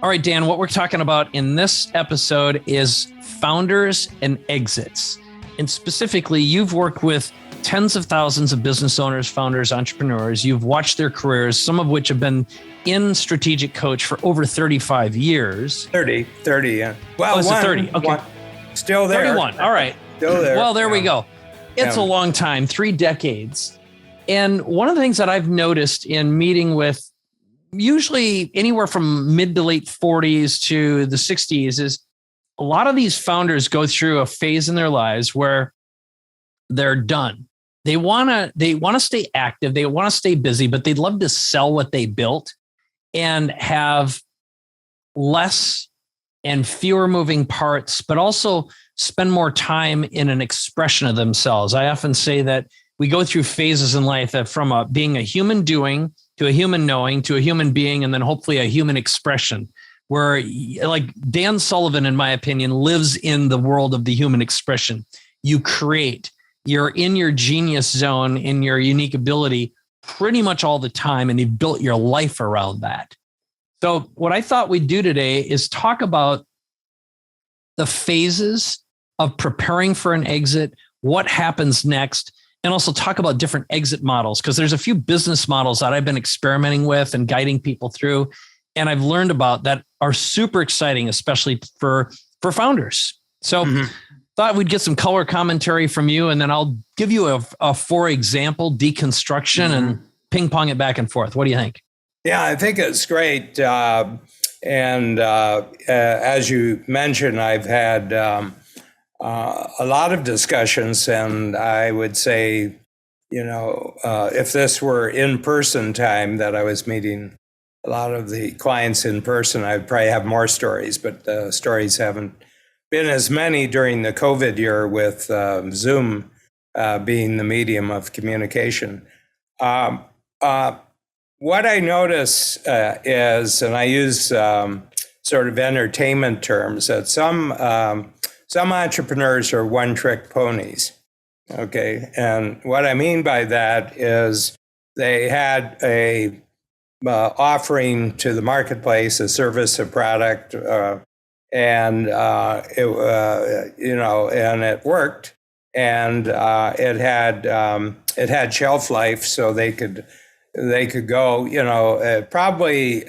All right, Dan, what we're talking about in this episode is founders and exits. And specifically, you've worked with tens of thousands of business owners, founders, entrepreneurs. You've watched their careers, some of which have been in strategic coach for over 35 years. 30, yeah. Well, is it 30? Okay. Still there. 31. All right. Still there. Well, there we go. It's a long time, 3 decades. And one of the things that I've noticed in meeting with usually anywhere from mid to late 40s to the 60s is a lot of these founders go through a phase in their lives where they're done. They want to stay active. They want to stay busy, but they'd love to sell what they built and have less and fewer moving parts, but also spend more time in an expression of themselves. I often say that we go through phases in life that from being a human doing to a human knowing, to a human being, and then hopefully a human expression, where like Dan Sullivan, in my opinion, lives in the world of the human expression. You create, you're in your genius zone, in your unique ability pretty much all the time, and you've built your life around that. So what I thought we'd do today is talk about the phases of preparing for an exit, what happens next, and also talk about different exit models, because there's a few business models that I've been experimenting with and guiding people through, and I've learned about that are super exciting, especially for founders. So thought we'd get some color commentary from you, and then I'll give you a for example, deconstruction and ping pong it back and forth. What do you think? Yeah, I think it's great. And as you mentioned, I've had a lot of discussions, and I would say, if this were in-person time that I was meeting a lot of the clients in person, I'd probably have more stories, but the stories haven't been as many during the COVID year with Zoom being the medium of communication. What I notice is, and I use sort of entertainment terms, that some entrepreneurs are one-trick ponies, okay? And what I mean by that is they had a offering to the marketplace, a service, a product, and it worked, and it had shelf life, so they could go, probably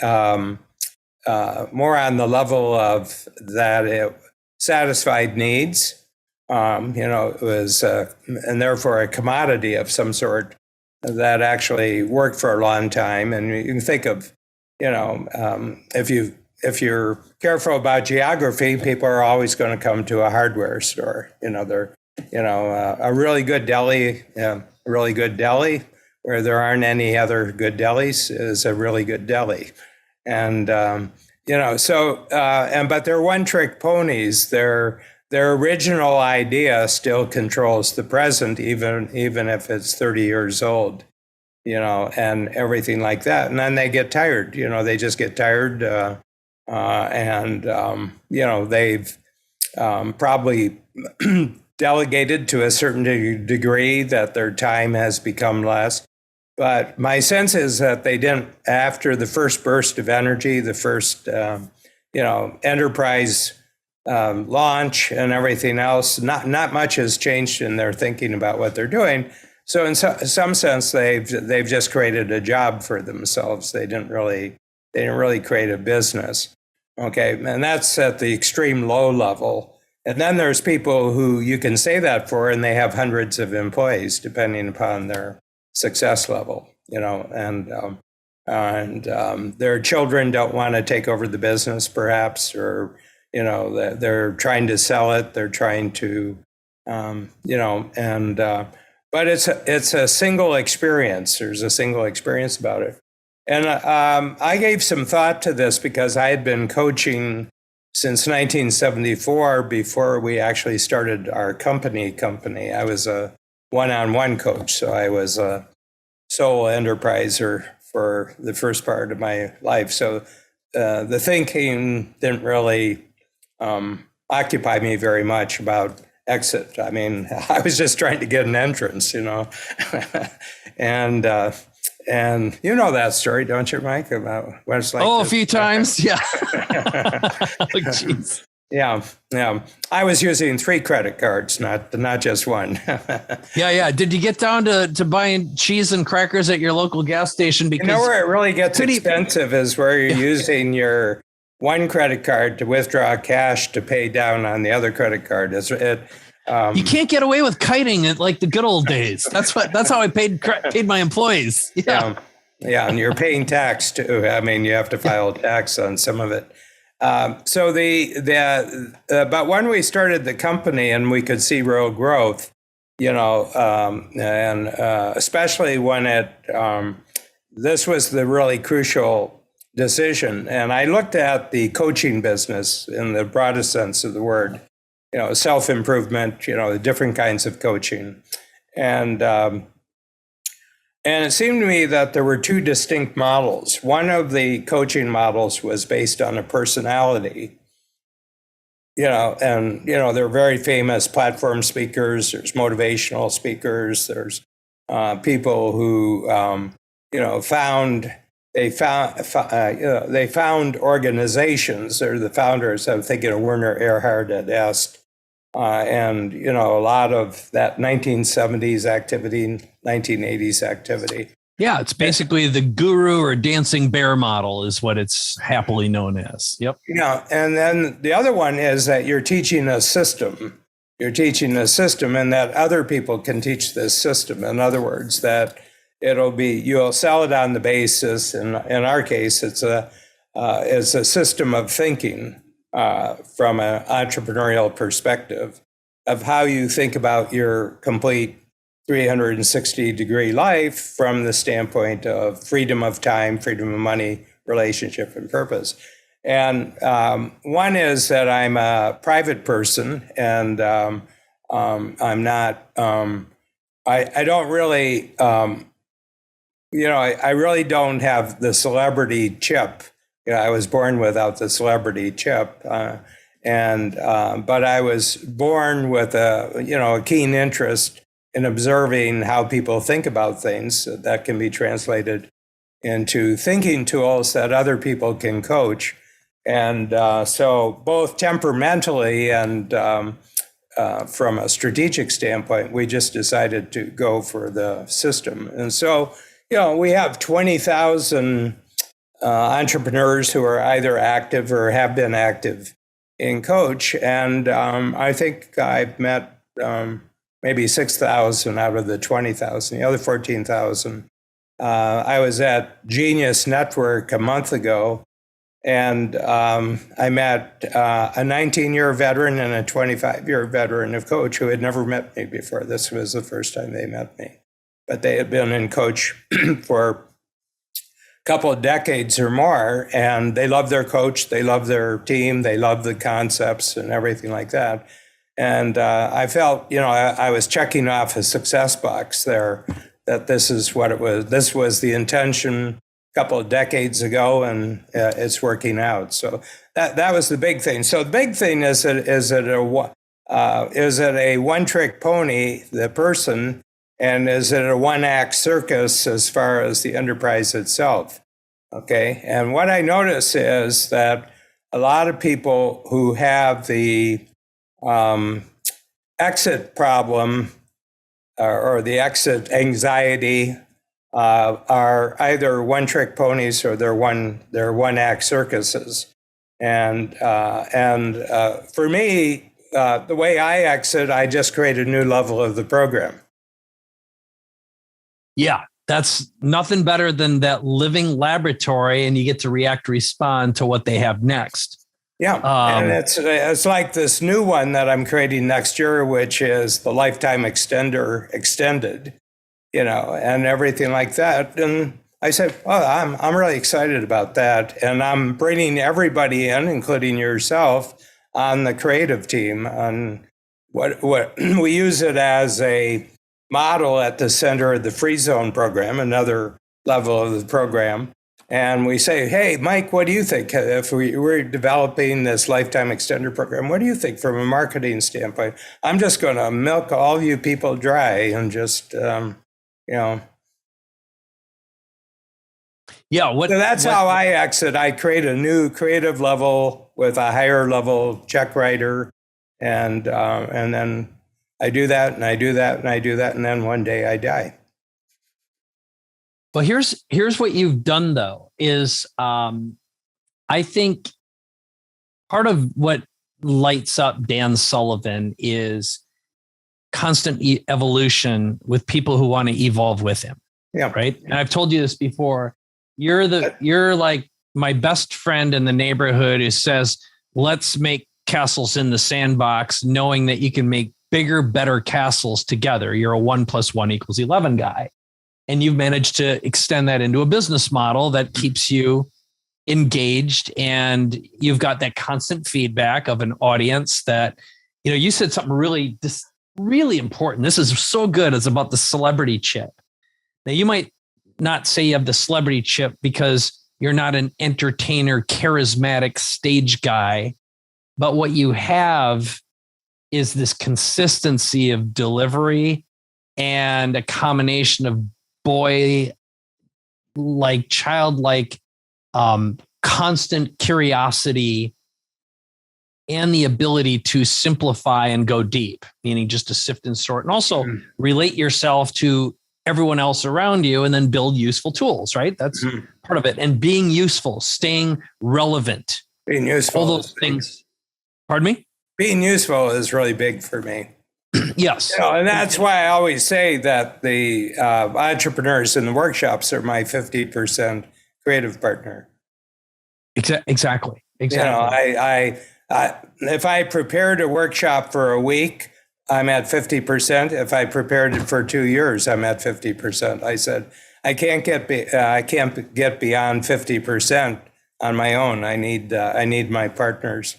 more on the level of that it satisfied needs. It was, and therefore a commodity of some sort that actually worked for a long time. And you can think of, if you're careful about geography, people are always going to come to a hardware store. A really good deli, where there aren't any other good delis, is a really good deli. And, but they're one-trick ponies. Their original idea still controls the present, even if it's 30 years old, and everything like that. And then they get tired, they just get tired. They've probably delegated to a certain degree that their time has become less. But my sense is that they didn't, after the first burst of energy, the first, enterprise launch and everything else, not much has changed in their thinking about what they're doing. So in some sense, they've just created a job for themselves. They didn't really create a business. Okay, and that's at the extreme low level. And then there's people who you can say that for, and they have hundreds of employees, depending upon their success level, and their children don't want to take over the business, perhaps, or they're trying to sell it. They're trying to, but it's a single experience. There's a single experience about it. And I gave some thought to this because I had been coaching since 1974, before we actually started our company. I was a one-on-one coach, so I was a sole enterpriser for the first part of my life. So the thinking didn't really occupy me very much about exit. I mean, I was just trying to get an entrance, and And you know that story, don't you, Mike? About what it's like. A few times. Yeah. Oh, geez. Yeah. I was using 3 credit cards, not just one. Yeah. Did you get down to buying cheese and crackers at your local gas station? Because where it really gets expensive is where you're using your one credit card to withdraw cash to pay down on the other credit card. You can't get away with kiting it like the good old days. That's how I paid my employees. Yeah. Yeah, and you're paying tax too. I mean, you have to file tax on some of it. So but when we started the company and we could see real growth, and especially when this was the really crucial decision. And I looked at the coaching business in the broadest sense of the word, self-improvement, the different kinds of coaching. And it seemed to me that there were 2 distinct models. One of the coaching models was based on a personality, there are very famous platform speakers, there's motivational speakers, there's people who, found organizations. They're the founders. I'm thinking of Werner Erhard at Est. And a lot of that 1970s activity, 1980s activity. Yeah, it's basically the guru or dancing bear model is what it's happily known as. Yep. Yeah, and then the other one is that you're teaching a system. You're teaching a system, and that other people can teach this system. In other words, that you'll sell it on the basis. In our case, it's a system of thinking. From an entrepreneurial perspective of how you think about your complete 360-degree life from the standpoint of freedom of time, freedom of money, relationship, and purpose. And one is that I'm a private person, and I'm not. I don't really. I really don't have the celebrity chip. I was born without the celebrity chip, but I was born with a keen interest in observing how people think about things that can be translated into thinking tools that other people can coach. And so both temperamentally and from a strategic standpoint, we just decided to go for the system. And so, we have 20,000 entrepreneurs who are either active or have been active in coach. And I think I've met maybe 6,000 out of the 20,000, the other 14,000. I was at Genius Network a month ago, and I met a 19-year veteran and a 25-year veteran of coach who had never met me before. This was the first time they met me. But they had been in coach for couple of decades or more, and they love their coach, they love their team, they love the concepts and everything like that. And I felt, I was checking off a success box there, that this is what it was. This was the intention a couple of decades ago, and it's working out. So that was the big thing. So the big thing is it a one-trick pony, the person, and is it a one-act circus as far as the enterprise itself? Okay, and what I notice is that a lot of people who have the exit problem or the exit anxiety are either one-trick ponies or they're one-act circuses. And for me, the way I exit, I just create a new level of the program. Yeah, that's nothing better than that living laboratory, and you get to respond to what they have next. Yeah, and it's like this new one that I'm creating next year, which is the lifetime extender extended, and everything like that. And I said, well, I'm really excited about that, and I'm bringing everybody in, including yourself, on the creative team. On what we use it as a model at the center of the Free Zone program, another level of the program. And we say, hey, Mike, what do you think? If we're developing this lifetime extender program, what do you think from a marketing standpoint? I'm just going to milk all you people dry and just, Yeah. So that's how I exit. I create a new creative level with a higher level check writer, and then I do that, and I do that, and I do that, and then one day I die. Well, here's what you've done though is I think part of what lights up Dan Sullivan is constant evolution with people who want to evolve with him. Yeah. Right. And I've told you this before. You're like my best friend in the neighborhood who says, let's make castles in the sandbox, knowing that you can make bigger, better castles together. You're a 1 + 1 = 11 guy. And you've managed to extend that into a business model that keeps you engaged. And you've got that constant feedback of an audience that, you said something really important. This is so good. It's about the celebrity chip. Now, you might not say you have the celebrity chip because you're not an entertainer, charismatic stage guy, but what you have is this consistency of delivery and a combination of childlike, constant curiosity and the ability to simplify and go deep, meaning just to sift and sort, and also relate yourself to everyone else around you and then build useful tools, right? That's part of it. And being useful, staying relevant. Being useful. All those things. Pardon me? Being useful is really big for me. Yes. And that's why I always say that the entrepreneurs in the workshops are my 50% creative partner. Exactly. I if I prepared a workshop for a week, I'm at 50%. If I prepared it for 2 years, I'm at 50%. I said, I can't get beyond 50% on my own. I need my partners.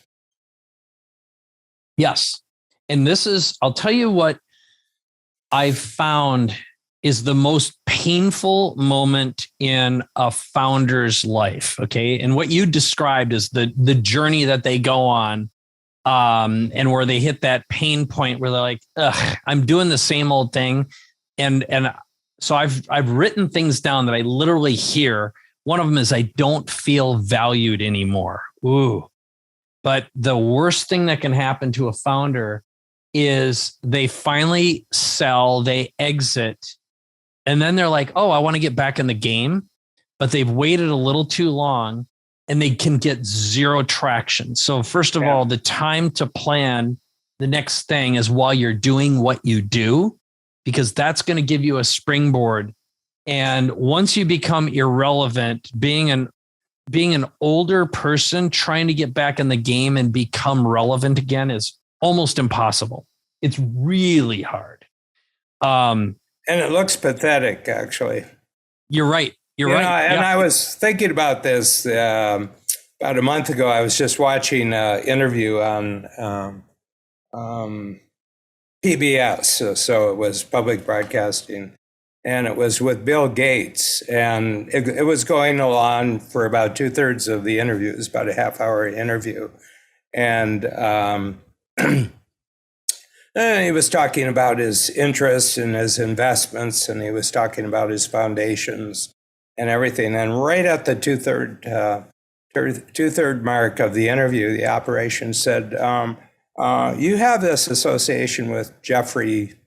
Yes. And I'll tell you what I've found is the most painful moment in a founder's life. Okay. And what you described is the journey that they go on. And where they hit that pain point where they're like, ugh, I'm doing the same old thing. And so I've written things down that I literally hear. One of them is I don't feel valued anymore. Ooh. But the worst thing that can happen to a founder is they finally sell, they exit, and then they're like, oh, I want to get back in the game, but they've waited a little too long. And they can get zero traction. So first of all, the time to plan the next thing is while you're doing what you do, because that's going to give you a springboard. And once you become irrelevant, being an older person trying to get back in the game and become relevant again is almost impossible. It's really hard. And it looks pathetic, actually. You're right. You're right. And I was thinking about this about a month ago. I was just watching an interview on PBS. So it was public broadcasting. And it was with Bill Gates. And it was going on for about 2/3 of the interview. It was about a half-hour interview. And and he was talking about his interests and his investments. And he was talking about his foundations and everything. And right at the two-third mark of the interview, the operation said, you have this association with Jeffrey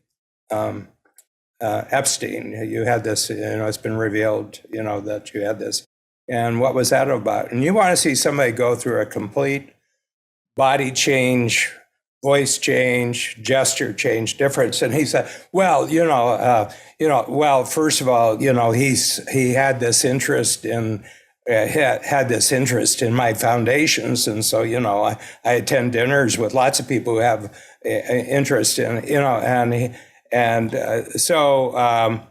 Epstein. You had this, it's been revealed, that you had this. And what was that about? And you want to see somebody go through a complete body change, voice change, gesture change, difference. And he said, well, first of all, he had this interest in my foundations. And so, I attend dinners with lots of people who have interest in, so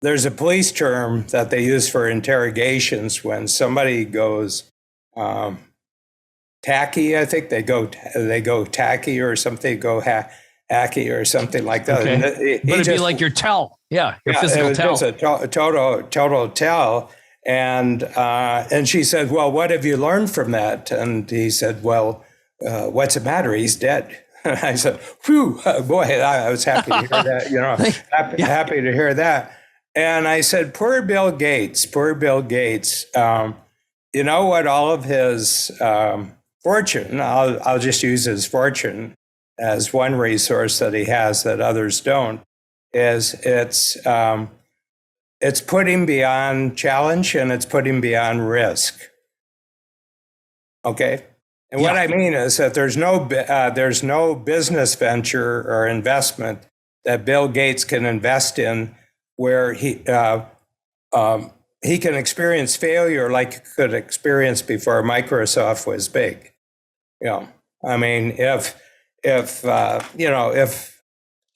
there's a police term that they use for interrogations when somebody goes, tacky, I think they go tacky or something, go hacky or something like that. Okay. But it'd be like your tell. Yeah, your physical tell. It's a total tell. And she said, well, what have you learned from that? And he said, well, what's the matter? He's dead. And I said, whew, boy, I was happy to hear that, happy to hear that. And I said, poor Bill Gates, poor Bill Gates. You know what? All of his fortune, I'll just use his fortune as one resource that he has that others don't, is it's put him beyond challenge and it's put him beyond risk. Okay. And what I mean is that there's no business venture or investment that Bill Gates can invest in where he can experience failure like he could experience before Microsoft was big. You know, I mean, if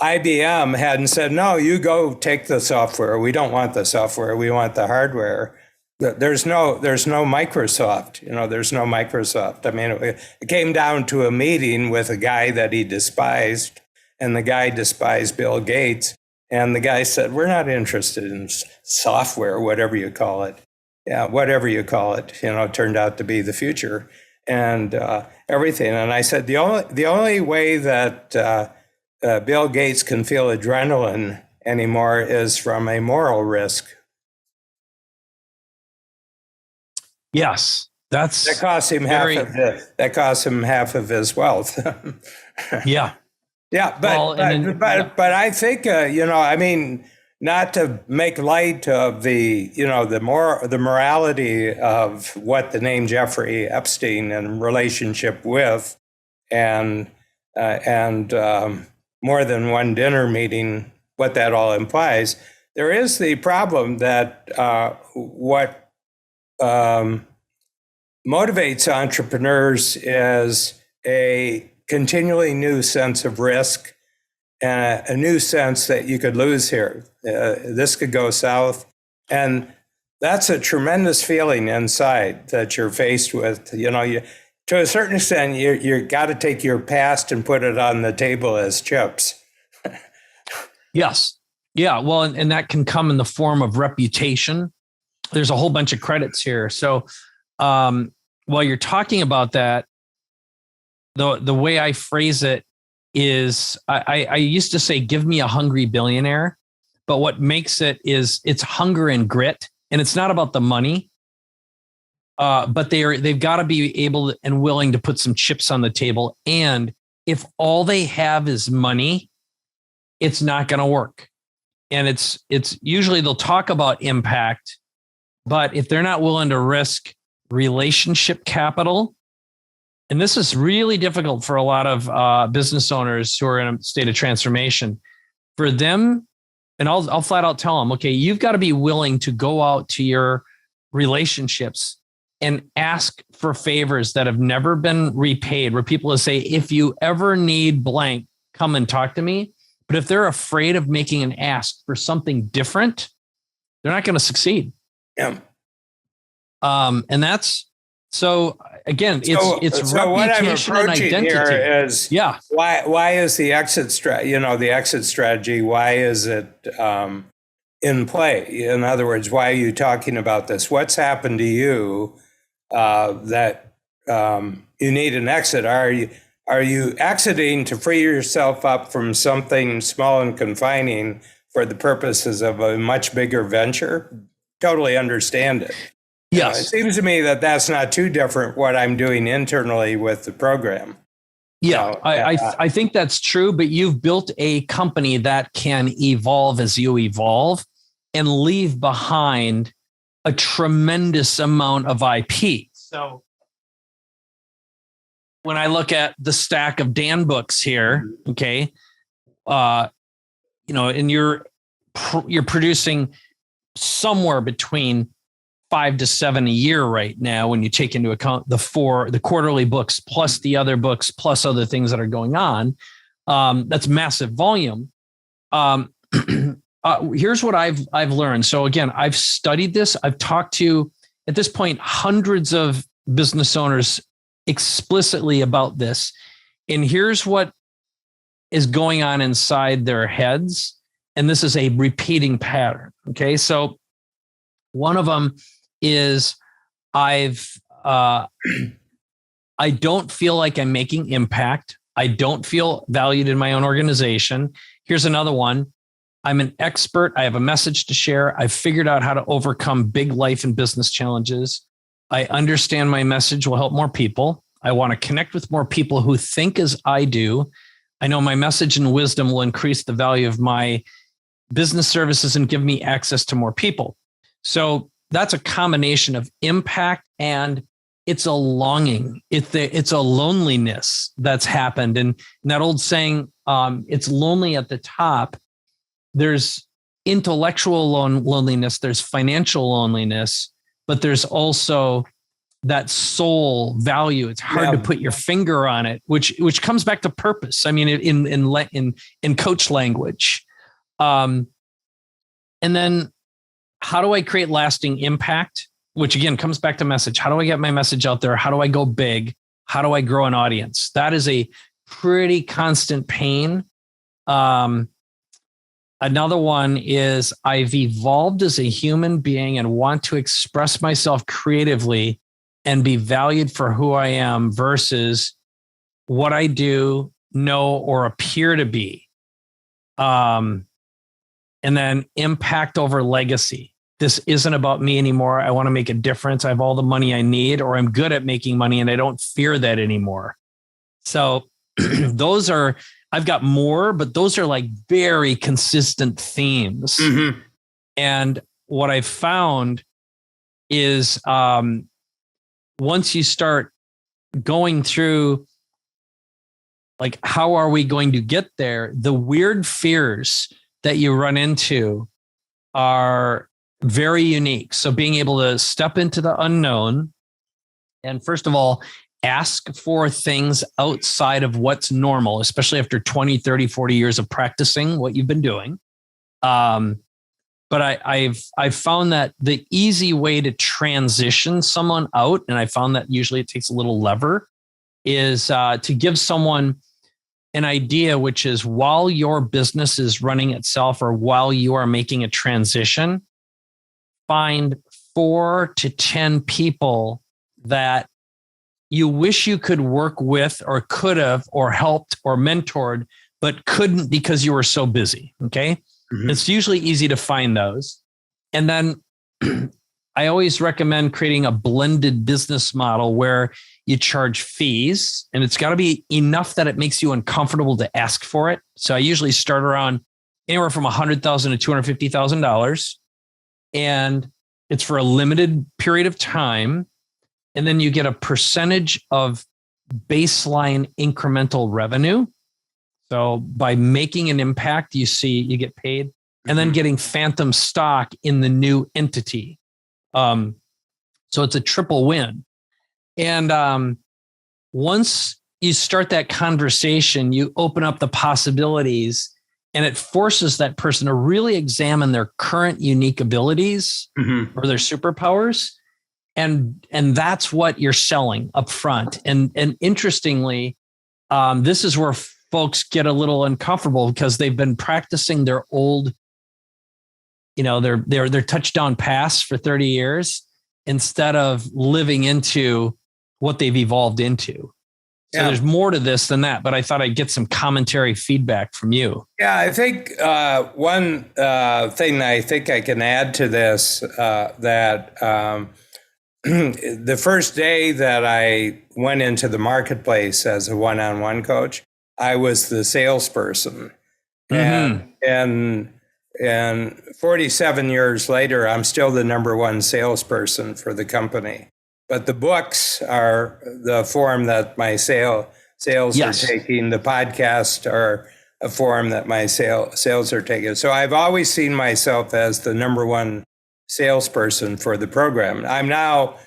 IBM hadn't said, no, you go take the software. We don't want the software. We want the hardware. There's no Microsoft. There's no Microsoft. I mean, it came down to a meeting with a guy that he despised, and the guy despised Bill Gates. And the guy said, we're not interested in software, whatever you call it. Yeah, whatever you call it, turned out to be the future and everything. And I said, the only way that Bill Gates can feel adrenaline anymore is from a moral risk. Yes, that costs him half of his wealth. Yeah. Yeah, but I think I mean, not to make light of the the morality of what the name Jeffrey Epstein in relationship with, and more than one dinner meeting, what that all implies. There is the problem that what motivates entrepreneurs is a continually new sense of risk and a new sense that you could lose here. This could go south. And that's a tremendous feeling inside that you're faced with. To a certain extent, you got to take your past and put it on the table as chips. Yes. Yeah. Well, and that can come in the form of reputation. There's a whole bunch of credits here. So while you're talking about that, the way I phrase it is I used to say, give me a hungry billionaire, but what makes it is it's hunger and grit. And it's not about the money, but they've got to be able and willing to put some chips on the table. And if all they have is money, it's not going to work. And it's usually they'll talk about impact, but if they're not willing to risk relationship capital, and this is really difficult for a lot of business owners who are in a state of transformation. For them, and I'll flat out tell them, okay, you've got to be willing to go out to your relationships and ask for favors that have never been repaid, where people will say, if you ever need blank, come and talk to me. But if they're afraid of making an ask for something different, they're not going to succeed. Yeah. And that's, so again, it's so reputation and identity. Here is, why is the exit strategy, why is it in play? In other words, why are you talking about this? What's happened to you that you need an exit? Are you exiting to free yourself up from something small and confining for the purposes of a much bigger venture? Totally understand it. Yes. It seems to me that that's not too different what I'm doing internally with the program. Yeah, I think that's true, but you've built a company that can evolve as you evolve and leave behind a tremendous amount of IP. So when I look at the stack of Dan books here, okay, and you're producing somewhere between 5 to 7 a year right now, when you take into account the quarterly books, plus the other books, plus other things that are going on. That's massive volume. Here's what I've learned. So again, I've studied this. I've talked to, at this point, hundreds of business owners explicitly about this. And here's what is going on inside their heads. And this is a repeating pattern. Okay. So one of them is I don't feel like I'm making impact. I don't feel valued in my own organization. Here's another one. I'm an expert. I have a message to share. I've figured out how to overcome big life and business challenges. I understand my message will help more people. I want to connect with more people who think as I do. I know my message and wisdom will increase the value of my business services and give me access to more people. So that's a combination of impact, and it's a longing. It's a loneliness that's happened. And that old saying, it's lonely at the top. There's intellectual loneliness, there's financial loneliness, but there's also that soul value. It's hard to put your finger on it, which comes back to purpose. I mean, in coach language. And then how do I create lasting impact? Which again comes back to message. How do I get my message out there? How do I go big? How do I grow an audience? That is a pretty constant pain. Another one is I've evolved as a human being and want to express myself creatively and be valued for who I am versus what I do, know, or appear to be. And then impact over legacy. This isn't about me anymore. I want to make a difference. I have all the money I need, or I'm good at making money and I don't fear that anymore. So those are, I've got more, but those are like very consistent themes. Mm-hmm. And what I've found is once you start going through, like, how are we going to get there? The weird fears that you run into are very unique. So being able to step into the unknown and, first of all, ask for things outside of what's normal, especially after 20, 30, 40 years of practicing what you've been doing. But I've found that the easy way to transition someone out, and I found that usually it takes a little lever, is to give someone an idea, which is while your business is running itself or while you are making a transition, find 4 to 10 people that you wish you could work with or could have or helped or mentored, but couldn't because you were so busy. Okay. Mm-hmm. It's usually easy to find those. And then I always recommend creating a blended business model where you charge fees, and it's got to be enough that it makes you uncomfortable to ask for it. So I usually start around anywhere from $100,000 to $250,000, and it's for a limited period of time. And then you get a percentage of baseline incremental revenue. So by making an impact, you get paid, and then getting phantom stock in the new entity. So it's a triple win. And once you start that conversation, you open up the possibilities, and it forces that person to really examine their current unique abilities or their superpowers. And that's what you're selling up front. And interestingly, this is where folks get a little uncomfortable because they've been practicing their old, their touchdown pass for 30 years instead of living into what they've evolved into. So there's more to this than that, but I thought I'd get some commentary feedback from you. Yeah, I think one thing I think I can add to this, that the first day that I went into the marketplace as a one-on-one coach, I was the salesperson. And 47 years later, I'm still the number one salesperson for the company. But the books are the form that my sales are taking. The podcasts are a form that my sales are taking. So I've always seen myself as the number one salesperson for the program. I'm now,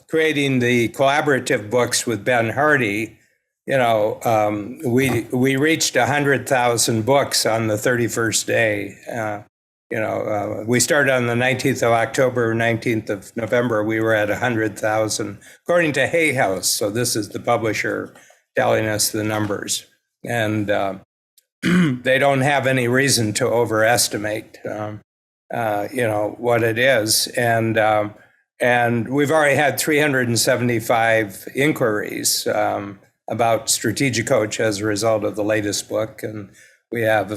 creating the collaborative books with Ben Hardy. We reached 100,000 books on the 31st day. We started on the 19th of October, 19th of November. We were at 100,000, according to Hay House. So this is the publisher telling us the numbers. And they don't have any reason to overestimate, what it is. And we've already had 375 inquiries about Strategic Coach as a result of the latest book. And we have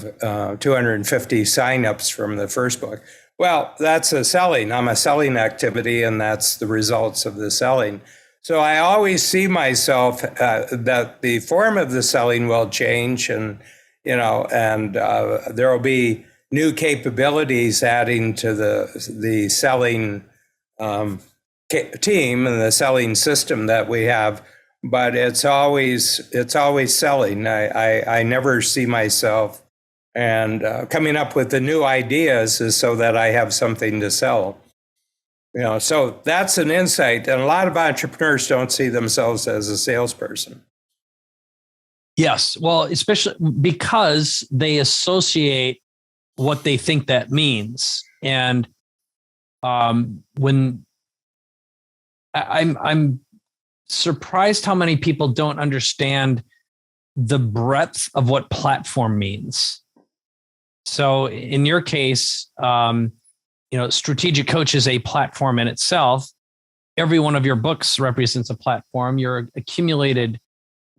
250 signups from the first book. Well, that's a selling. I'm a selling activity, and that's the results of the selling. So I always see myself that the form of the selling will change, and there will be new capabilities adding to the selling team and the selling system that we have. But it's always selling. I never see myself and coming up with the new ideas is so that I have something to sell. So that's an insight. And a lot of entrepreneurs don't see themselves as a salesperson. Yes. Well, especially because they associate what they think that means. And when I'm surprised how many people don't understand the breadth of what platform means. So in your case, Strategic Coach is a platform in itself. Every one of your books represents a platform. Your accumulated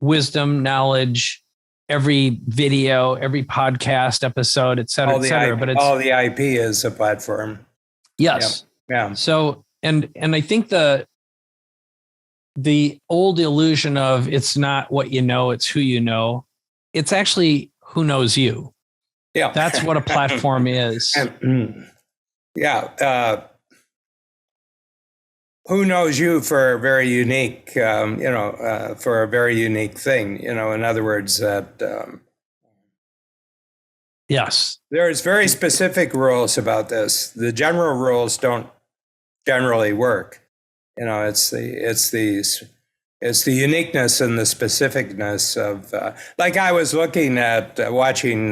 wisdom, knowledge, every video, every podcast episode, et cetera, et cetera. But all the IP is a platform. Yes. Yeah. So, and I think the old illusion of it's not what you know, it's who you know. It's actually who knows you. Yeah. That's what a platform is. Yeah. Who knows you for a very unique, for a very unique thing, in other words, that. Yes. There's very specific rules about this. The general rules don't generally work. It's the uniqueness and the specificness of, like I was looking at watching,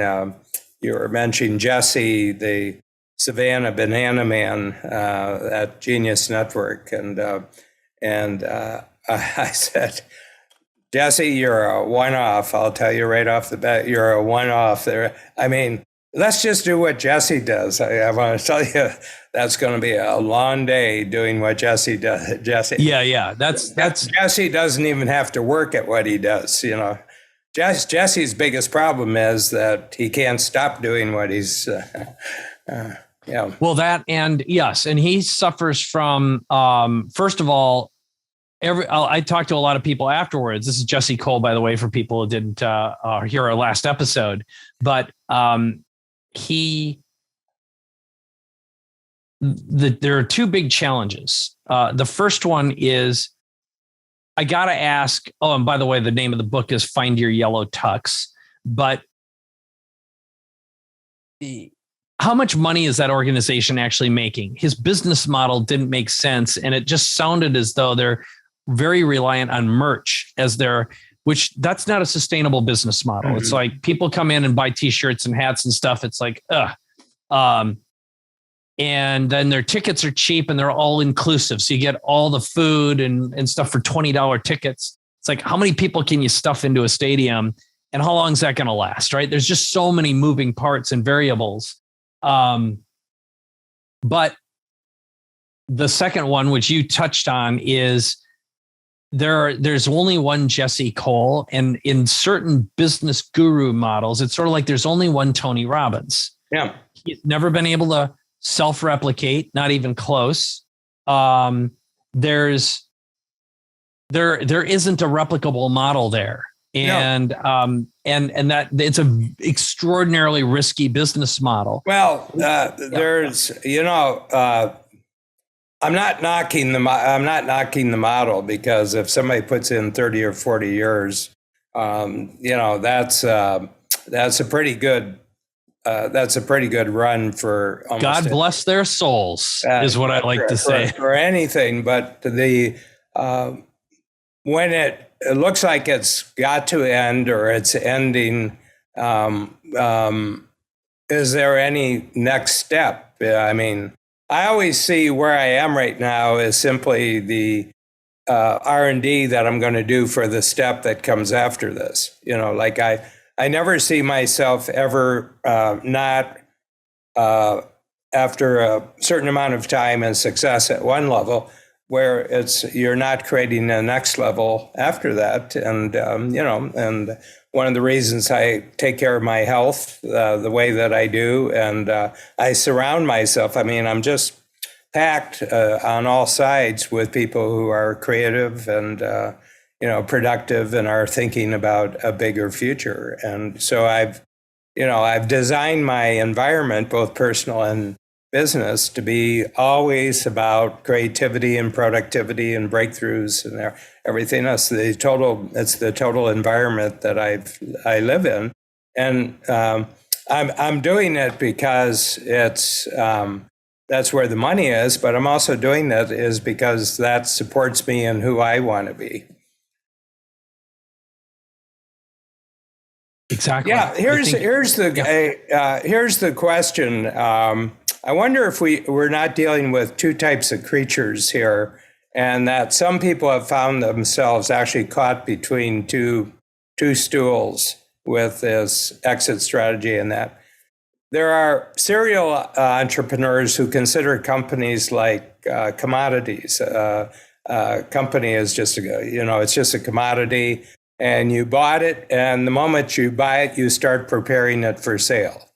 you were mentioning Jesse, the Savannah Banana Man at Genius Network. And I said, Jesse, you're a one-off. I'll tell you right off the bat, you're a one-off there. I mean, let's just do what Jesse does. I want to tell you, that's going to be a long day doing what Jesse does. Jesse. Yeah. That's Jesse doesn't even have to work at what he does. Jesse's biggest problem is that he can't stop doing what he's. Yeah. Well, that and yes, and he suffers from first of all. I talked to a lot of people afterwards. This is Jesse Cole, by the way, for people who didn't hear our last episode. But there are two big challenges. The first one is I got to ask. Oh, and by the way, the name of the book is Find Your Yellow Tux. But how much money is that organization actually making? His business model didn't make sense, and it just sounded as though they're very reliant on merch which that's not a sustainable business model. Mm-hmm. It's like people come in and buy t-shirts and hats and stuff. It's like, and then their tickets are cheap and they're all inclusive. So you get all the food and stuff for $20 tickets. It's like, how many people can you stuff into a stadium and how long is that going to last? Right. There's just so many moving parts and variables. But the second one, which you touched on, is there's only one Jesse Cole, and in certain business guru models, it's sort of like there's only one Tony Robbins. Yeah. He's never been able to self-replicate, not even close. There isn't a replicable model there. And no. And that it's a extraordinarily risky business model. Well, there's I'm not knocking the model, because if somebody puts in 30 or 40 years, that's a pretty good run for almost God bless their souls is what I like to say for anything. But when it looks like it's got to end or it's ending, is there any next step? I mean, I always see where I am right now as simply the R&D that I'm going to do for the step that comes after this. Like I never see myself ever not after a certain amount of time and success at one level, where you're not creating the next level after that. And one of the reasons I take care of my health the way that I do. And I surround myself. I mean, I'm just packed on all sides with people who are creative and, productive and are thinking about a bigger future. And so I've designed my environment, both personal and business, to be always about creativity and productivity and breakthroughs and everything else. It's the total environment that I live in, and I'm doing it because it's that's where the money is. But I'm also doing it is because that supports me in who I want to be. Exactly. Yeah. Here's the question. I wonder if we're not dealing with two types of creatures here, and that some people have found themselves actually caught between two stools with this exit strategy, and that there are serial entrepreneurs who consider companies like commodities. Company is just it's just a commodity, and you bought it, and the moment you buy it, you start preparing it for sale.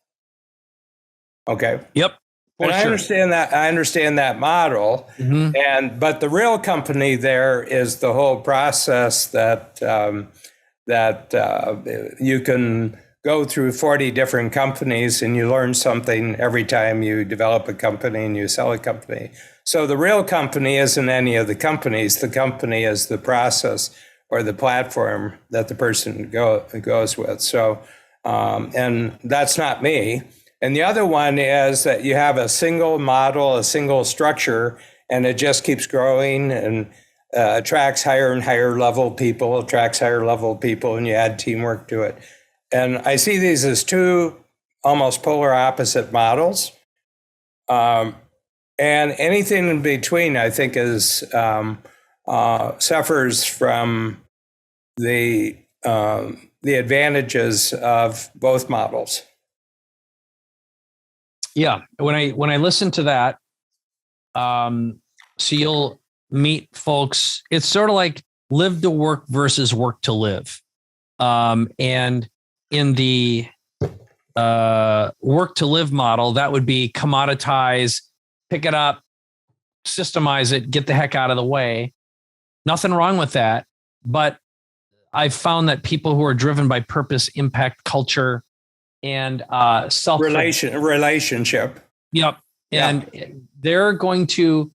Okay. Yep. And I understand that. I understand that model, but the real company there is the whole process that you can go through 40 different companies and you learn something every time you develop a company and you sell a company. So the real company isn't any of the companies. The company is the process or the platform that the person goes with. So, and that's not me. And the other one is that you have a single model, a single structure, and it just keeps growing and attracts higher and higher level people, and you add teamwork to it. And I see these as two almost polar opposite models. And anything in between, I think, suffers from the advantages of both models. Yeah, when I listen to that, so you'll meet folks. It's sort of like live to work versus work to live. And in the work to live model, that would be commoditize, pick it up, systemize it, get the heck out of the way. Nothing wrong with that, but I've found that people who are driven by purpose, impact, culture, and self relationship. Yep. And they're going to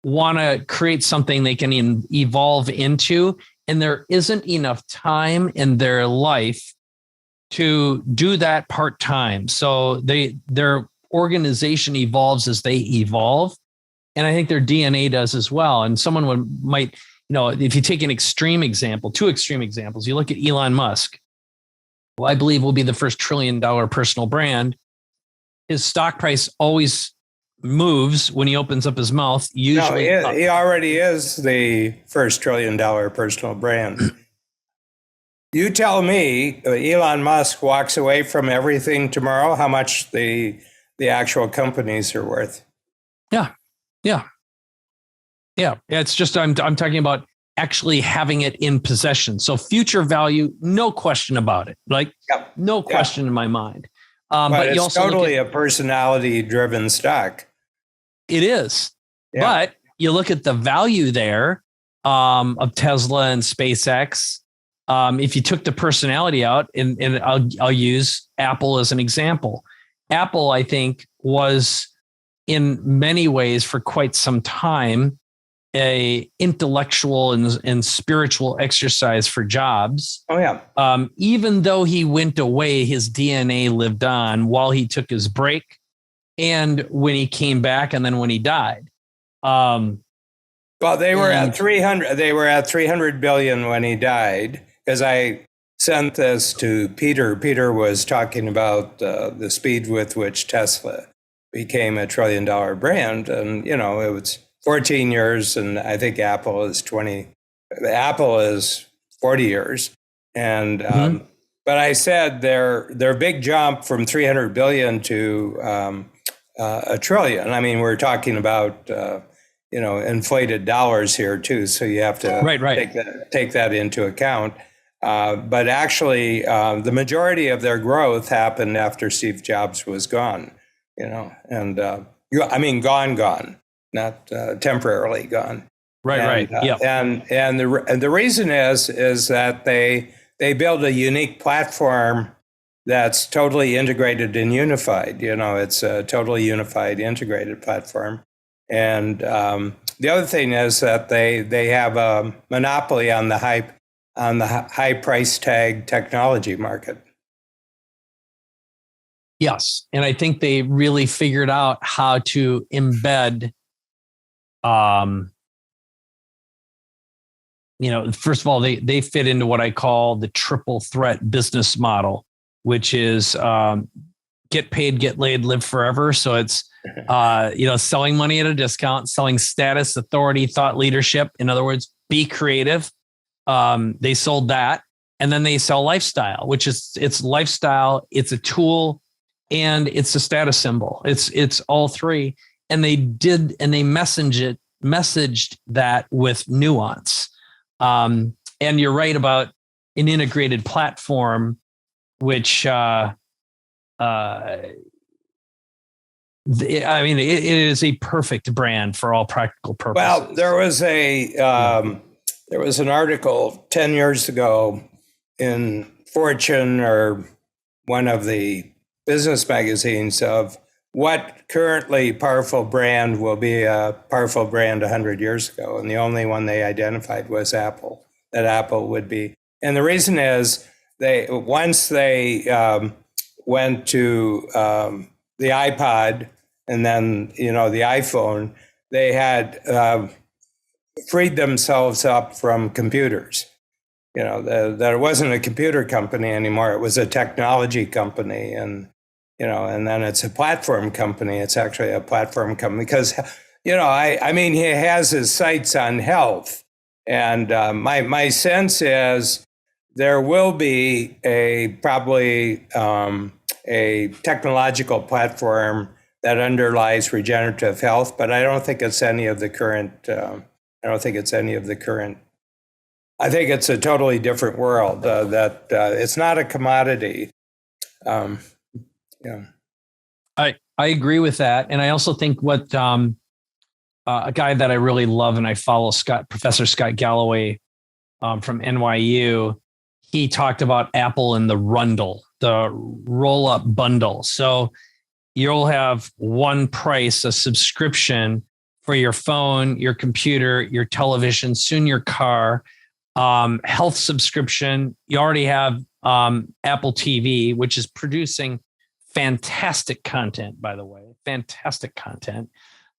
want to create something they can evolve into. And there isn't enough time in their life to do that part-time. So their organization evolves as they evolve. And I think their DNA does as well. And someone might, if you take two extreme examples, you look at Elon Musk, who I believe will be the first $1 trillion personal brand. His stock price always moves when he opens up his mouth. Usually, he already is the first $1 trillion personal brand. You tell me, Elon Musk walks away from everything tomorrow, how much the actual companies are worth? Yeah. It's just I'm talking about actually having it in possession. So future value, no question about it. No question in my mind. But it's also totally a personality-driven stock. It is. Yeah. But you look at the value there of Tesla and SpaceX. If you took the personality out, and I'll use Apple as an example. Apple, I think, was in many ways for quite some time a intellectual and spiritual exercise for Jobs. Oh, yeah. Even though he went away, his DNA lived on while he took his break and when he came back and then when he died. Well, they were at 300. They were at 300 billion when he died, because I sent this to Peter. Peter was talking about the speed with which Tesla became $1 trillion brand. And, it was 14 years, and I think Apple is 20. Apple is 40 years, and but I said their big jump from 300 billion to $1 trillion. I mean, we're talking about inflated dollars here too, so you have to take that into account. But actually, the majority of their growth happened after Steve Jobs was gone, and gone, not temporarily gone. Right. Yeah. And the reason is that they build a unique platform that's totally integrated and unified. It's a totally unified, integrated platform. And the other thing is that they have a monopoly on the high price tag technology market. Yes. And I think they really figured out how to embed, first of all, they fit into what I call the triple threat business model, which is get paid, get laid, live forever. So it's, selling money at a discount, selling status, authority, thought leadership. In other words, be creative. They sold that. And then they sell lifestyle, which is it's lifestyle, it's a tool, and it's a status symbol. It's all three. And they messaged that with nuance. And you're right about an integrated platform, which it is a perfect brand for all practical purposes. Well, there was an article 10 years ago in Fortune or one of the business magazines of what currently powerful brand will be a powerful brand 100 years ago. And the only one they identified was Apple, that Apple would be. And the reason is once they went to the iPod and then, the iPhone, they had freed themselves up from computers. That it wasn't a computer company anymore. It was a technology company. And then it's a platform company. It's actually a platform company because, he has his sights on health. And my sense is there will be probably a technological platform that underlies regenerative health, but I don't think it's any of the current. I think it's a totally different world. That it's not a commodity. Yeah. I agree with that. And I also think what a guy that I really love and I follow, Professor Scott Galloway from NYU, he talked about Apple and the Rundle, the roll-up bundle. So you'll have one price, a subscription for your phone, your computer, your television, soon your car, health subscription. You already have Apple TV, which is producing fantastic content, by the way, fantastic content.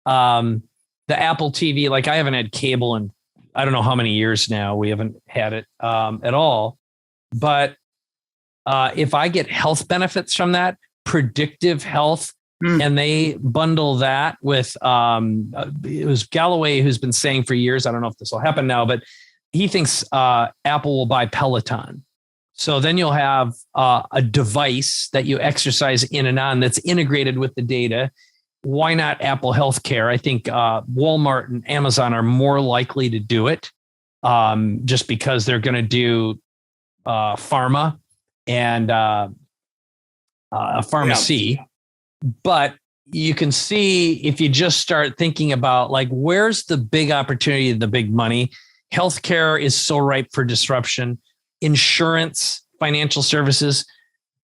The Apple TV, like I haven't had cable in, I don't know how many years now. We haven't had it at all. But if I get health benefits from that, predictive health, and they bundle that with, it was Galloway who's been saying for years, I don't know if this will happen now, but he thinks Apple will buy Peloton. So then you'll have a device that you exercise in and on that's integrated with the data. Why not Apple Healthcare? I think Walmart and Amazon are more likely to do it just because they're going to do pharma and a pharmacy. Yeah. But you can see if you just start thinking about like, where's the big opportunity, the big money? Healthcare is so ripe for disruption. Insurance, financial services,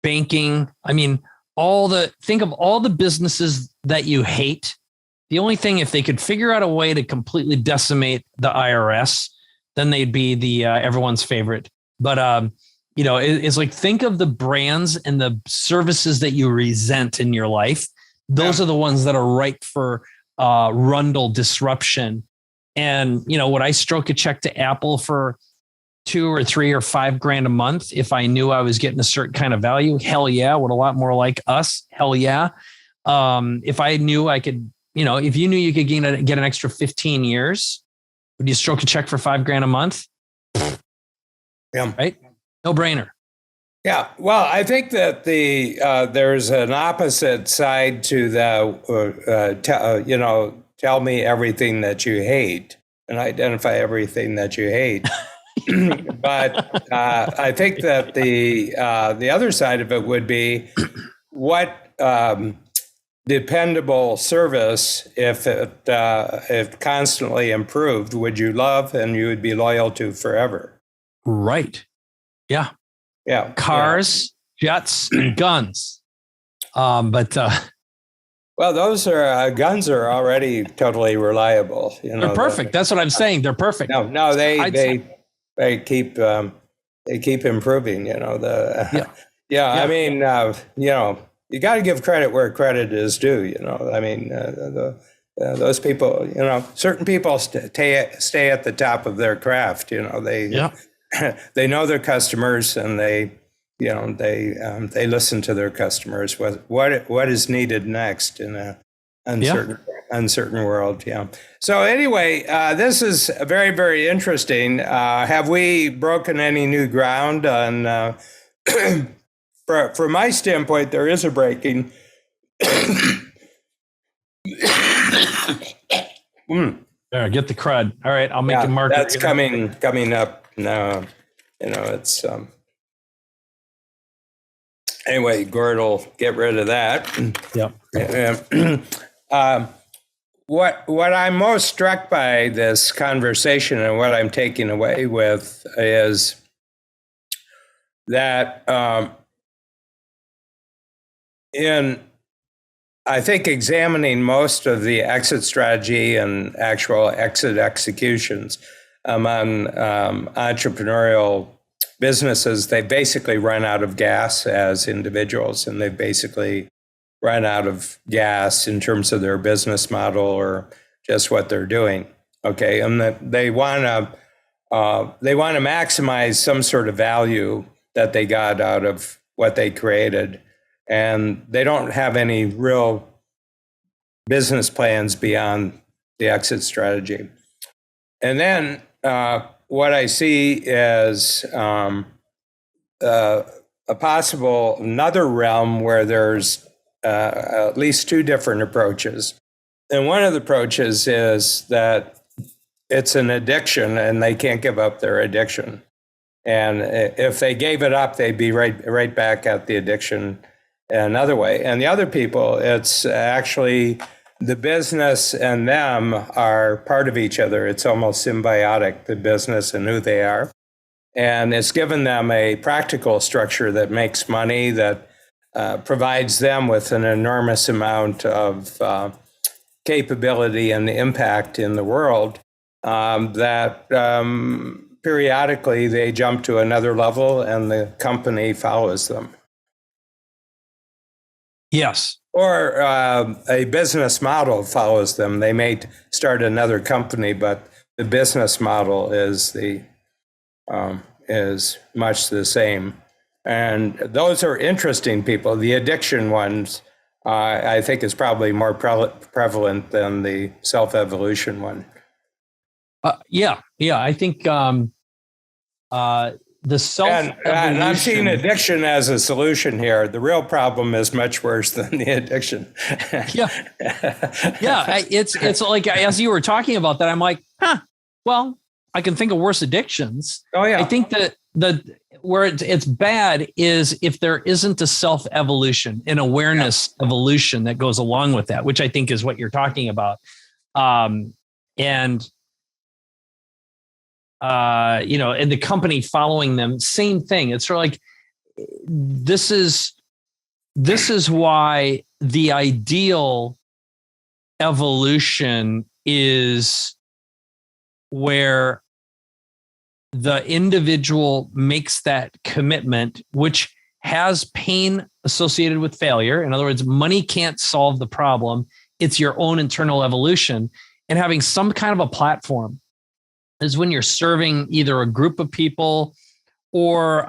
banking. I mean, think of all the businesses that you hate. The only thing, if they could figure out a way to completely decimate the IRS, then they'd be the everyone's favorite. But it's like, think of the brands and the services that you resent in your life. Those are the ones that are ripe for Rundle disruption. And would I stroke a check to Apple for $2 or $3 or $5 a month if I knew I was getting a certain kind of value? Hell yeah. Would a lot more like us? Hell yeah. If I knew I could, if you knew you could get an extra 15 years, would you stroke a check for $5 a month? Yeah. Right. No brainer. Yeah. Well, I think that there's an opposite side to the, tell me everything that you hate and identify everything that you hate. But I think that the other side of it would be what dependable service, if constantly improved, would you love and you would be loyal to forever? Right. Yeah. Yeah. Cars, jets, and guns. But well, those are guns are already totally reliable. They're perfect. That's what I'm saying. They're perfect. No, they keep improving. Yeah. I mean, you got to give credit where credit is due. I mean, those people. Certain people stay at the top of their craft. They they know their customers and they listen to their customers. What is needed next in a uncertain world. Yeah. So anyway, this is very, very interesting. Have we broken any new ground on? From my standpoint, there is a breaking. There, get the crud. All right, I'll make a marker. That's coming up now. It's anyway. Gord will get rid of that. Yep. What I'm most struck by this conversation and what I'm taking away with is that in, I think, examining most of the exit strategy and actual exit executions among entrepreneurial businesses, they basically run out of gas as individuals, and they've basically run out of gas in terms of their business model or just what they're doing. Okay, and that they want to maximize some sort of value that they got out of what they created, and they don't have any real business plans beyond the exit strategy. And then what I see is a possible another realm where there's at least two different approaches. And one of the approaches is that it's an addiction and they can't give up their addiction. And if they gave it up, they'd be right back at the addiction another way. And the other people, it's actually the business and them are part of each other. It's almost symbiotic, the business and who they are. And it's given them a practical structure that makes money, that provides them with an enormous amount of capability and impact in the world, that periodically they jump to another level and the company follows them. Yes. Or a business model follows them. They may start another company, but the business model is much the same. And those are interesting people. The addiction ones, I think, is probably more prevalent than the self-evolution one. Yeah. I think the self-evolution. And I'm seeing addiction as a solution here. The real problem is much worse than the addiction. Yeah. It's like, as you were talking about that, I'm like, well, I can think of worse addictions. Oh yeah. I think that where it's bad is if there isn't a self-evolution, an awareness evolution that goes along with that, which I think is what you're talking about. And the company following them, same thing. It's sort of like, this is why the ideal evolution is where the individual makes that commitment, which has pain associated with failure. In other words, money can't solve the problem. It's your own internal evolution. And having some kind of a platform is when you're serving either a group of people or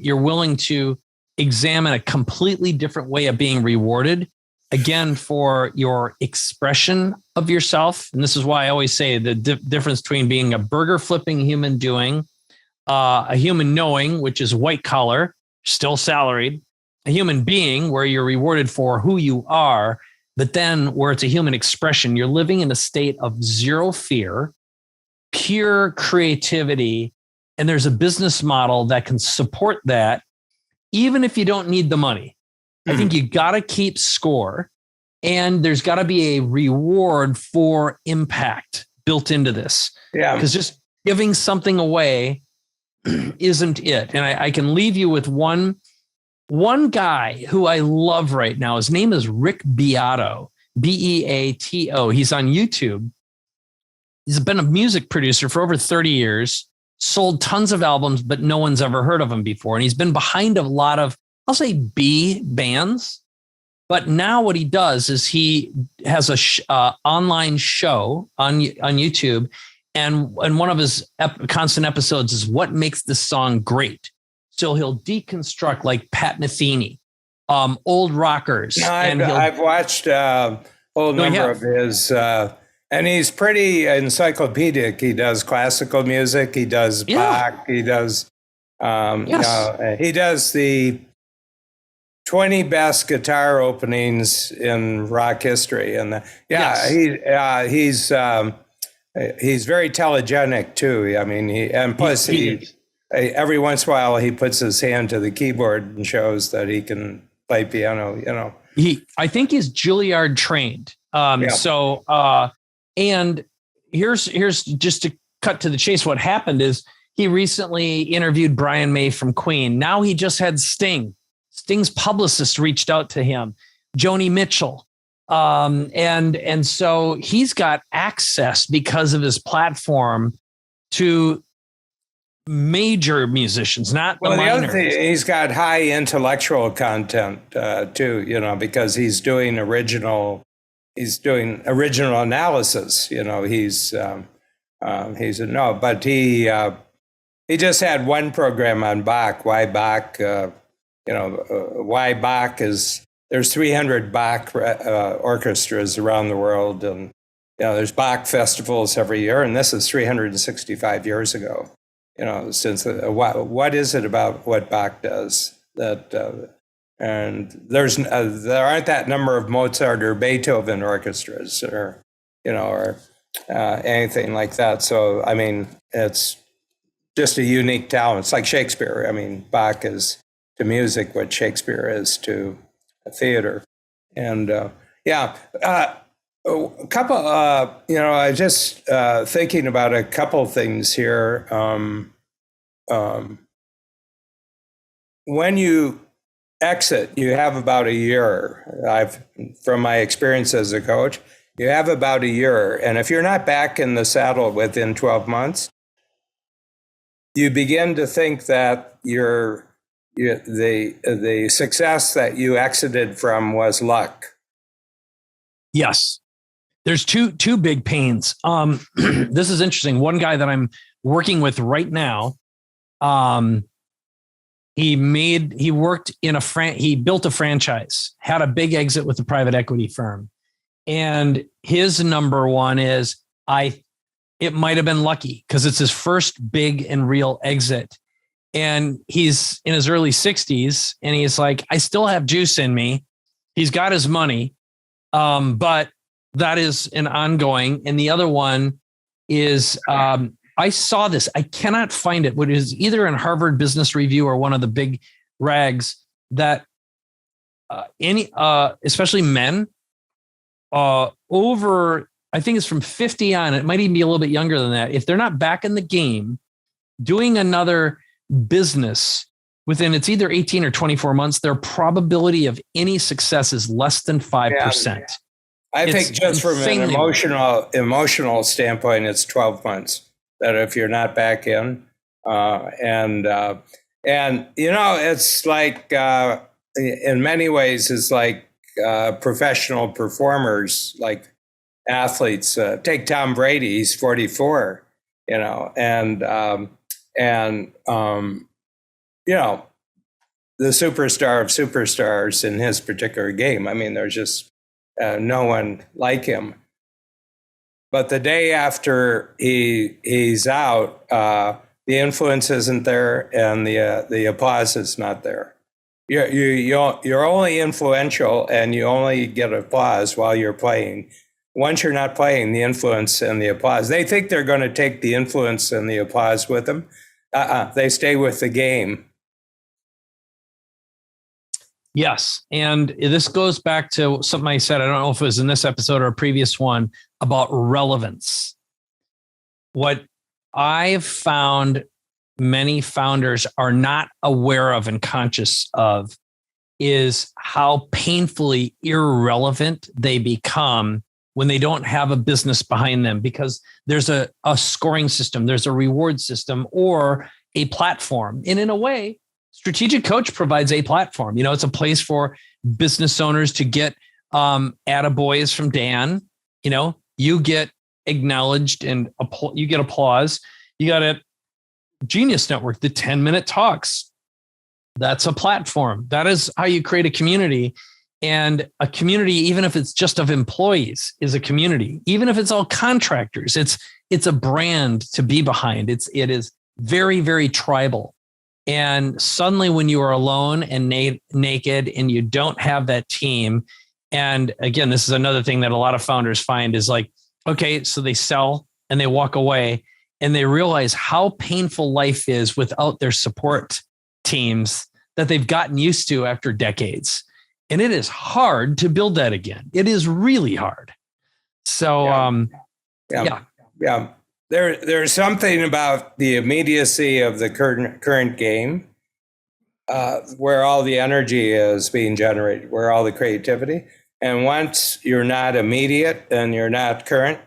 you're willing to examine a completely different way of being rewarded, again, for your expression of yourself. And this is why I always say the difference between being a burger flipping human doing, a human knowing, which is white collar, still salaried, a human being where you're rewarded for who you are, but then where it's a human expression, you're living in a state of zero fear, pure creativity, and there's a business model that can support that, even if you don't need the money. I think you got to keep score, and there's got to be a reward for impact built into this. Yeah. Because just giving something away isn't it. And I can leave you with one guy who I love right now. His name is Rick Beato, Beato. He's on YouTube. He's been a music producer for over 30 years, sold tons of albums, but no one's ever heard of him before. And he's been behind a lot of, I'll say, B bands. But now what he does is he has a online show on YouTube. And one of his constant episodes is what makes this song great. So he'll deconstruct like Pat Metheny, old rockers. No, I've watched a whole number of his, and he's pretty encyclopedic. He does classical music. He does Bach. He does, he does the 20 best guitar openings in rock history. And he's very telegenic too. I mean, every once in a while he puts his hand to the keyboard and shows that he can play piano. I think he's Juilliard trained. And here's just to cut to the chase. What happened is he recently interviewed Brian May from Queen. Now he just had Sting. Sting's publicist reached out to him, Joni Mitchell. And so he's got access because of his platform to major musicians, not the minors. Other thing, he's got high intellectual content too, because he's doing original analysis. He just had one program on Bach. Why Bach? Why Bach is. There's 300 Bach orchestras around the world, and there's Bach festivals every year, and this is 365 years ago. Since what is it about what Bach does that, and there aren't that number of Mozart or Beethoven orchestras or anything like that. So I mean, it's just a unique talent. It's like Shakespeare. I mean, Bach is to music what Shakespeare is to theater. And a couple, I just thinking about a couple things here. When you exit, you have about a year. From my experience as a coach, you have about a year. And if you're not back in the saddle within 12 months, you begin to think that the success that you exited from was luck. Yes. There's two big pains. This is interesting. One guy that I'm working with right now, he built a franchise, had a big exit with a private equity firm. And his number one is it might have been lucky because it's his first big and real exit. And he's in his early 60s and he's like, I still have juice in me. He's got his money. But that is an ongoing. And the other one is, I saw this, I cannot find it, but it is either in Harvard Business Review or one of the big rags that especially men over, I think it's from 50 on, it might even be a little bit younger than that. If they're not back in the game doing another business within it's either 18 or 24 months, their probability of any success is less than 5%. Yeah. I think just from an emotional standpoint, it's 12 months that if you're not back in, it's like, in many ways, it's like professional performers, like athletes, take Tom Brady, he's 44, the superstar of superstars in his particular game. I mean, there's just no one like him. But the day after he's out, the influence isn't there, and the applause is not there. You're only influential, and you only get applause while you're playing. Once you're not playing, the influence and the applause, they think they're going to take the influence and the applause with them. They stay with the game. Yes. And this goes back to something I said, I don't know if it was in this episode or a previous one, about relevance. What I've found many founders are not aware of and conscious of is how painfully irrelevant they become when they don't have a business behind them, because there's a scoring system, there's a reward system, or a platform. And in a way, Strategic Coach provides a platform. It's a place for business owners to get attaboys from Dan. You get acknowledged and you get applause. You got a Genius Network, the 10-minute talks. That's a platform. That is how you create a community. And a community, even if it's just of employees, is a community. Even if it's all contractors, it's a brand to be behind. It is very, very tribal. And suddenly when you are alone and naked and you don't have that team, and again, this is another thing that a lot of founders find is like, okay, so they sell and they walk away and they realize how painful life is without their support teams that they've gotten used to after decades. And it is hard to build that again. It is really hard. So, yeah. There's something about the immediacy of the current game, where all the energy is being generated, where all the creativity. And once you're not immediate and you're not current,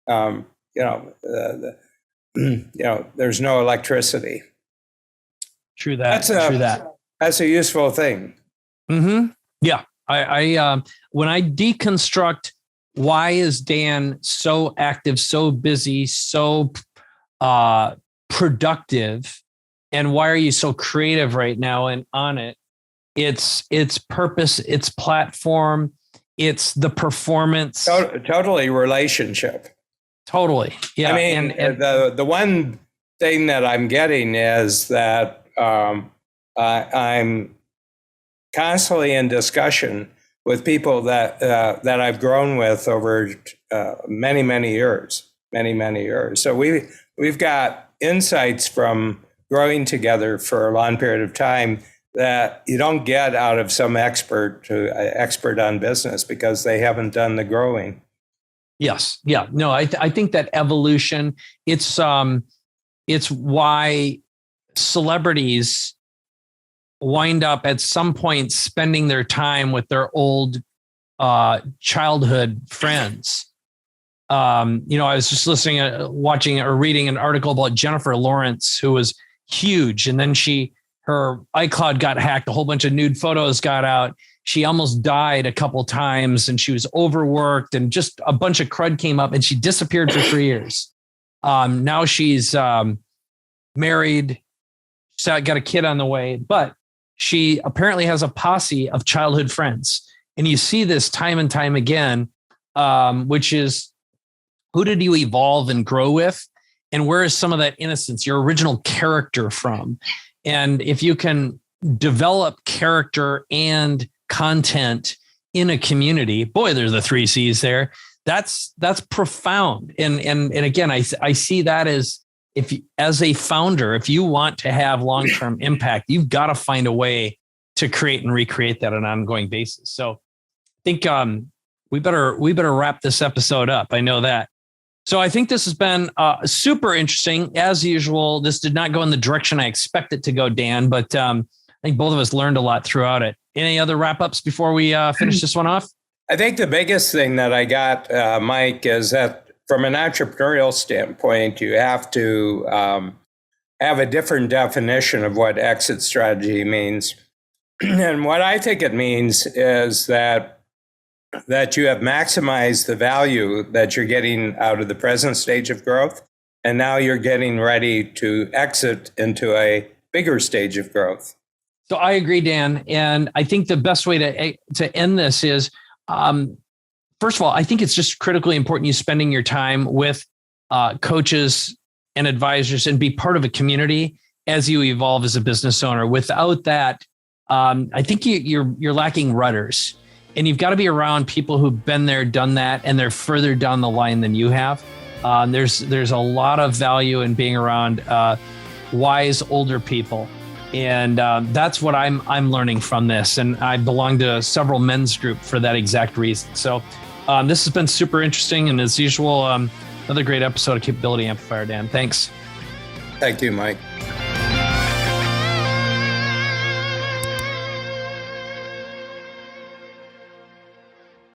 there's no electricity. True that. That's a useful thing. Mm-hmm. Yeah. I when I deconstruct why is Dan so active, so busy, so productive, and why are you so creative right now and on it? It's purpose, it's platform, it's the performance. Totally relationship. Totally. Yeah. I mean, and the one thing that I'm getting is that I'm constantly in discussion with people that I've grown with over many years. So we've got insights from growing together for a long period of time that you don't get out of some expert on business because they haven't done the growing. Yes. Yeah. No, I think that evolution, it's why celebrities wind up at some point spending their time with their old childhood friends. I was just watching or reading an article about Jennifer Lawrence, who was huge. And then her iCloud got hacked. A whole bunch of nude photos got out. She almost died a couple times and she was overworked and just a bunch of crud came up and she disappeared for 3 years. Now she's married, got a kid on the way, but she apparently has a posse of childhood friends. And you see this time and time again, which is, who did you evolve and grow with? And where is some of that innocence, your original character from? And if you can develop character and content in a community, boy, there's the 3 C's there. That's profound. And again, I see that as as a founder, if you want to have long-term impact, you've got to find a way to create and recreate that on an ongoing basis. So I think we better wrap this episode up. I know that. So I think this has been super interesting. As usual, this did not go in the direction I expect it to go, Dan, but I think both of us learned a lot throughout it. Any other wrap-ups before we finish this one off? I think the biggest thing that I got, Mike, is that from an entrepreneurial standpoint, you have to have a different definition of what exit strategy means. And what I think it means is that you have maximized the value that you're getting out of the present stage of growth, and now you're getting ready to exit into a bigger stage of growth. So I agree, Dan. And I think the best way to end this is, first of all, I think it's just critically important you spending your time with coaches and advisors and be part of a community as you evolve as a business owner. Without that, I think you're lacking rudders, and you've got to be around people who've been there, done that, and they're further down the line than you have. There's a lot of value in being around wise older people. And that's what I'm learning from this. And I belong to several men's group for that exact reason. So this has been super interesting. And as usual, another great episode of Capability Amplifier, Dan. Thanks. Thank you, Mike.